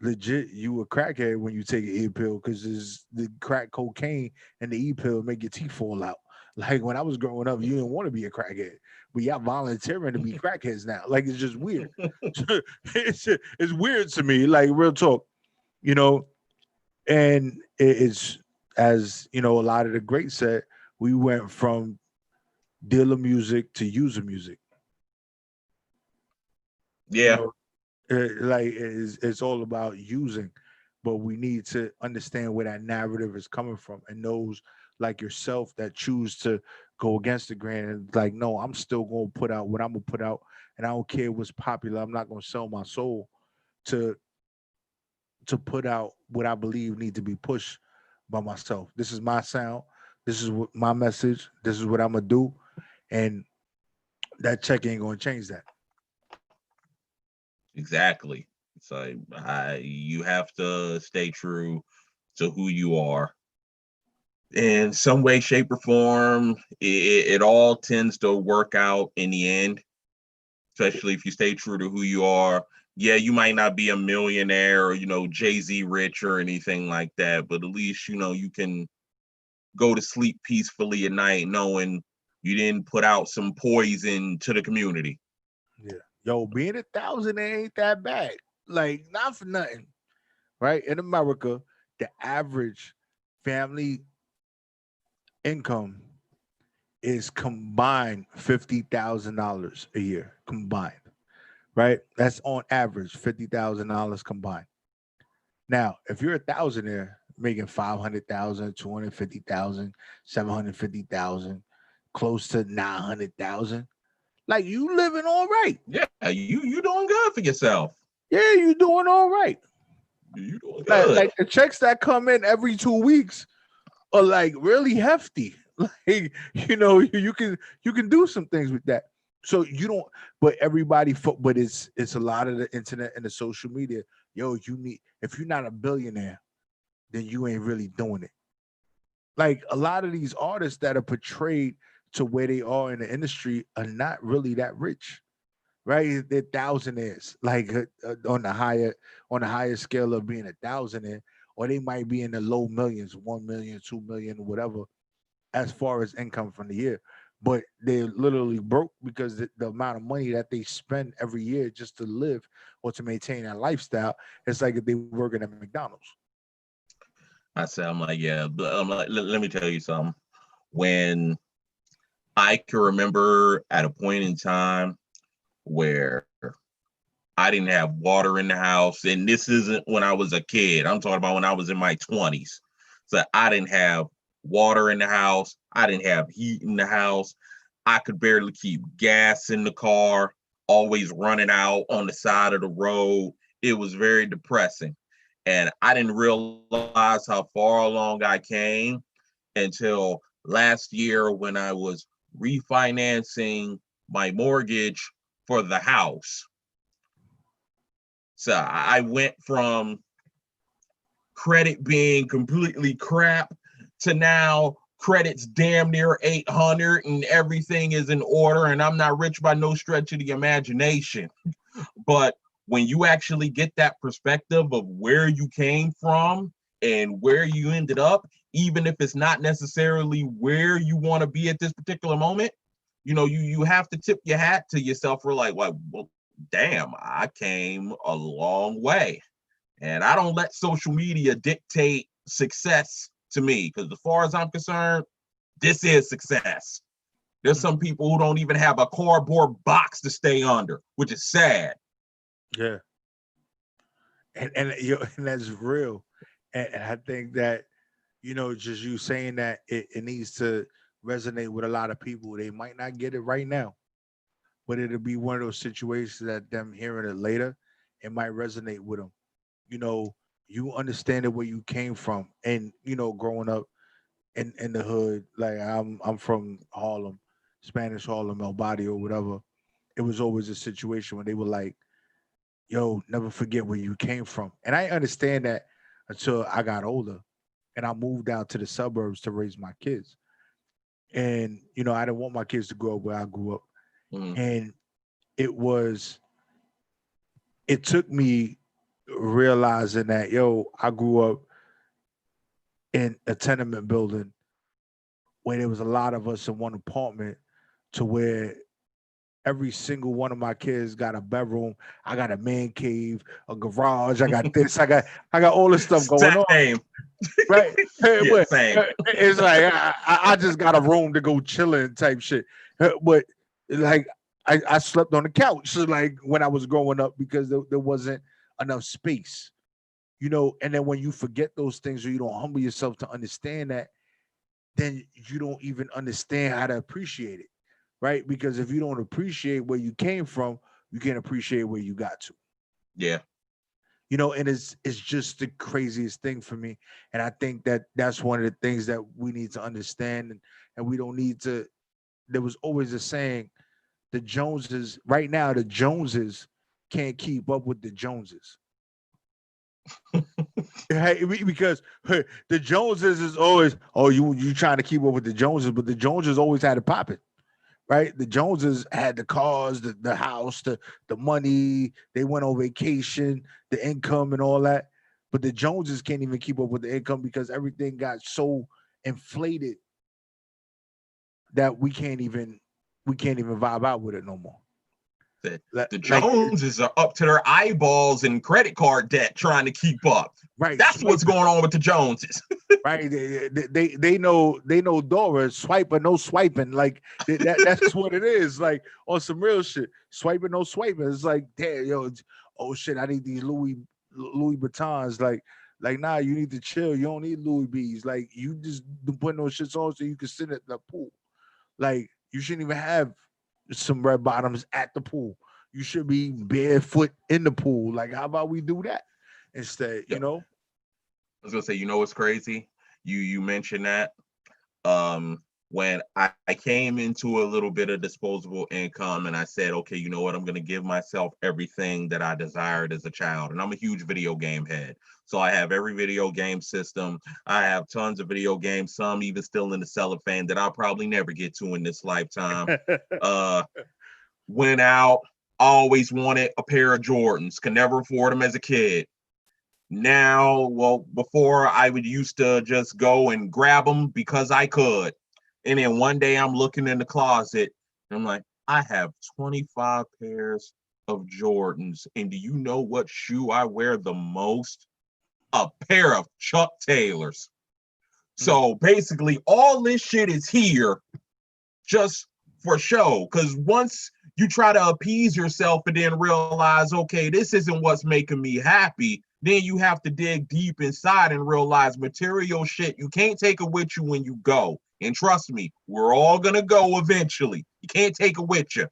legit, you a crackhead when you take an E pill because the crack cocaine and the E pill make your teeth fall out. Like when I was growing up, you didn't want to be a crackhead, but y'all volunteering to be crackheads now. Like it's just weird. It's weird to me. Like real talk, you know. And it's as a lot of the greats said, we went from dealer music to user music. You Yeah, know, like it's all about using, but we need to understand where that narrative is coming from, and those like yourself that choose to go against the grain and like, no, I'm still going to put out what I'm gonna put out, and I don't care what's popular. I'm not going to sell my soul to put out what I believe need to be pushed by myself. This is my sound. This is what my message. This is what I'm gonna do, and that check ain't gonna change that. exactly. It's like you have to stay true to who you are in some way, shape, or form. It all tends to work out in the end, especially if you stay true to who you are. Yeah, you might not be a millionaire or Jay-Z rich or anything like that, but at least you can go to sleep peacefully at night knowing you didn't put out some poison to the community. Yeah. Yo, being 1,000 ain't that bad. Like, not for nothing, right? In America, the average family income is combined $50,000 a year combined, right? That's on average $50,000 combined. Now, if you're a thousandaire making 500,000, 250,000, 750,000, close to 900,000, like you living all right. Yeah, you doing good for yourself. Yeah, you doing all right. You doing Like good. the checks that come in every 2 weeks are like really hefty. Like you can do some things with that. So you don't, but everybody, but it's a lot of the internet and the social media yo, if you're not a billionaire, then you ain't really doing it. Like a lot of these artists that are portrayed to where they are in the industry are not really that rich, right? They're thousandaires, like on the higher scale of being a thousandaire, or they might be in the low millions, 1 million, 2 million, whatever, as far as income from the year. But they're literally broke because the amount of money that they spend every year just to live or to maintain that lifestyle, it's like if they working at McDonald's. I said, I'm like, yeah, but I'm like, let me tell you something. When I can remember at a point in time where I didn't have water in the house, and this isn't when I was a kid. I'm talking about when I was in my 20s. So I didn't have water in the house. I didn't have heat in the house. I could barely keep gas in the car, always running out on the side of the road. It was very depressing. And I didn't realize how far along I came until last year when I was refinancing my mortgage for the house. So I went from credit being completely crap to now credit's damn near 800 and everything is in order, and I'm not rich by no stretch of the imagination. But when you actually get that perspective of where you came from and where you ended up, even if it's not necessarily where you want to be at this particular moment, you have to tip your hat to yourself for like, well, damn, I came a long way. And I don't let social media dictate success to me, because as far as I'm concerned, this is success. There's some people who don't even have a cardboard box to stay under, which is sad. Yeah. And that's real. And I think that, just you saying that it needs to resonate with a lot of people. They might not get it right now, but it'll be one of those situations that them hearing it later, it might resonate with them. You understand where you came from, and growing up in the hood, like I'm from Harlem, Spanish Harlem, El Barrio, or whatever. It was always a situation when they were like, "Yo, never forget where you came from," and I understand that until I got older, and I moved out to the suburbs to raise my kids, and I didn't want my kids to grow up where I grew up, and it was it took me realizing that, I grew up in a tenement building where there was a lot of us in one apartment, to where every single one of my kids got a bedroom. I got a man cave, a garage. I got this. I got all this stuff going on. Same. Right? Yeah, same. It's like I just got a room to go chilling type shit. But like I slept on the couch, so like when I was growing up, because there wasn't enough space. And then when you forget those things, or you don't humble yourself to understand that, then you don't even understand how to appreciate it, right? Because if you don't appreciate where you came from, you can't appreciate where you got to. Yeah. And it's just the craziest thing for me. And I think that that's one of the things that we need to understand, and we don't need to. There was always a saying, the Joneses, right now, the Joneses can't keep up with the Joneses. Hey, because the Joneses is always, you trying to keep up with the Joneses, but the Joneses always had it popping, right? The Joneses had the cars, the house, the money. They went on vacation, the income, and all that. But the Joneses can't even keep up with the income because everything got so inflated that we can't even vibe out with it no more. The Joneses are up to their eyeballs in credit card debt trying to keep up. Right. That's what's going on with the Joneses. Right. They know Dora, swipe or no swiping. Like that's what it is. Like on some real shit. Swiping, no swiping. It's like, damn, oh shit, I need these Louis Vuittons. Like, nah, you need to chill. You don't need Louis B's. Like, you just put those shits on so you can sit at the pool. Like, you shouldn't even have some red bottoms at the pool. You should be barefoot in the pool. Like, how about we do that instead? Yep. I was gonna say, what's crazy? You mentioned that. when I came into a little bit of disposable income and I said, okay, you know what? I'm going to give myself everything that I desired as a child. And I'm a huge video game head. So I have every video game system. I have tons of video games, some even still in the cellophane that I'll probably never get to in this lifetime. Went out, always wanted a pair of Jordans, could never afford them as a kid. Now, well, before I would used to just go and grab them because I could. And then one day I'm looking in the closet and I'm like, I have 25 pairs of Jordans. And do you know what shoe I wear the most? A pair of Chuck Taylors. So basically all this shit is here just for show. Because once you try to appease yourself and then realize, okay, this isn't what's making me happy, then you have to dig deep inside and realize material shit, you can't take it with you when you go. And trust me, we're all gonna go eventually. You can't take it with you.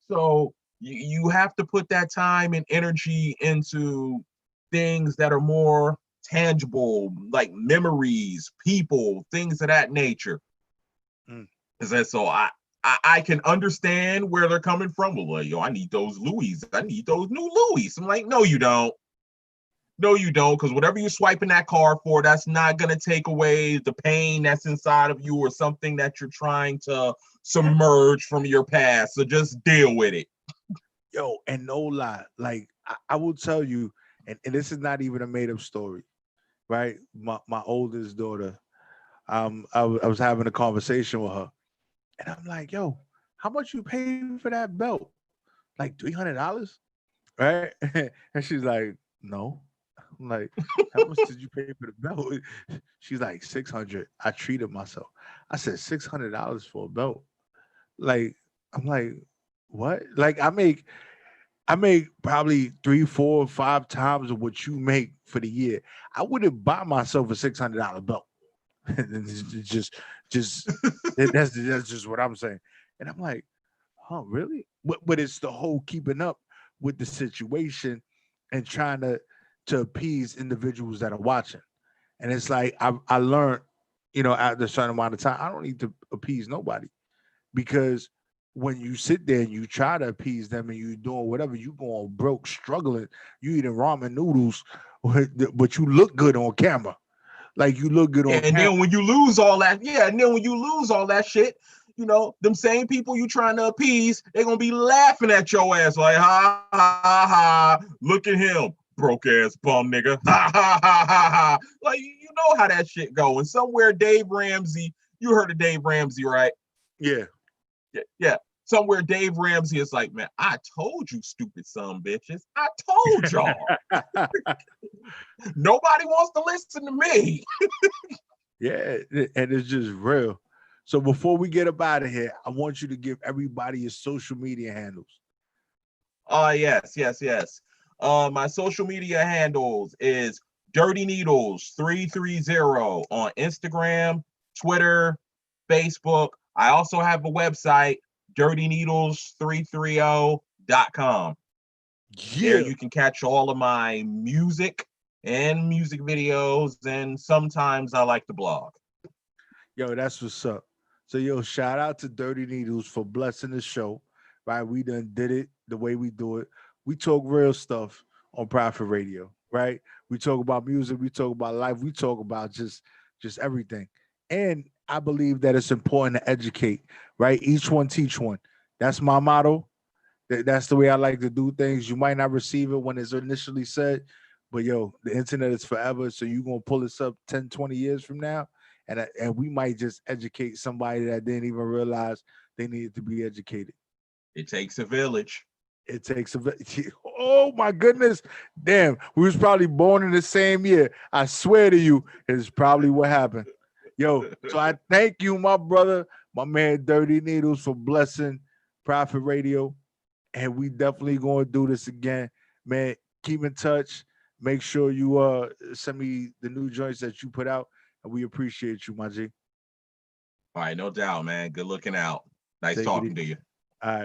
So you have to put that time and energy into things that are more tangible, like memories, people, things of that nature. So I can understand where they're coming from. Well, like, yo, I need those Louis. I need those new Louis. I'm like, no, you don't. No, you don't, because whatever you're swiping that card for, that's not going to take away the pain that's inside of you or something that you're trying to submerge from your past. So just deal with it. Yo, and no lie, like I will tell you, and this is not even a made-up story, right? My oldest daughter, I was having a conversation with her, and I'm like, yo, how much you pay for that belt? Like $300, right? And she's like, no. I'm like, how much did you pay for the belt? She's like, 600. I treated myself. I said, $600 for a belt. Like, I'm like, what? Like, I make probably 3, 4, 5 times of what you make for the year. I wouldn't buy myself a $600 belt. just that's just what I'm saying. And I'm like, huh, really? But it's the whole keeping up with the situation and trying to appease individuals that are watching. And it's like I learned, after a certain amount of time, I don't need to appease nobody, because when you sit there and you try to appease them and you doing whatever, you going broke, struggling, you eating ramen noodles, but you look good on camera. Like you look good on camera. And then when you lose all that, shit, them same people you trying to appease, they're gonna be laughing at your ass like, ha ha ha, look at him, broke ass bum nigga, ha ha ha ha ha. Like, you know how that shit go. And somewhere Dave Ramsey, you heard of Dave Ramsey, right? Yeah. Somewhere Dave Ramsey is like, man, I told you, stupid son bitches. I told y'all. Nobody wants to listen to me. Yeah, and it's just real. So before we get up out of here, I want you to give everybody your social media handles. Yes. My social media handles is Dirty Needles 330 on Instagram, Twitter, Facebook. I also have a website, dirtyneedles330.com. Yeah. There you can catch all of my music and music videos, and sometimes I like to blog. Yo, that's what's up. So, yo, shout out to Dirty Needles for blessing the show, right? We done did it the way we do it. We talk real stuff on Prophet Radio, right? We talk about music, we talk about life, we talk about just everything. And I believe that it's important to educate, right? Each one teach one. That's my motto. That's the way I like to do things. You might not receive it when it's initially said, but yo, the internet is forever. So you're going to pull this up 10, 20 years from now, and we might just educate somebody that didn't even realize they needed to be educated. It takes a village. It takes a village. Oh my goodness. Damn, we was probably born in the same year. I swear to you, it's probably what happened. Yo, so I thank you, my brother, my man Dirty Needles, for blessing Prophet Radio. And we definitely going to do this again. Man, keep in touch. Make sure you send me the new joints that you put out. And we appreciate you, my G. All right, no doubt, man. Good looking out. Nice talking to you.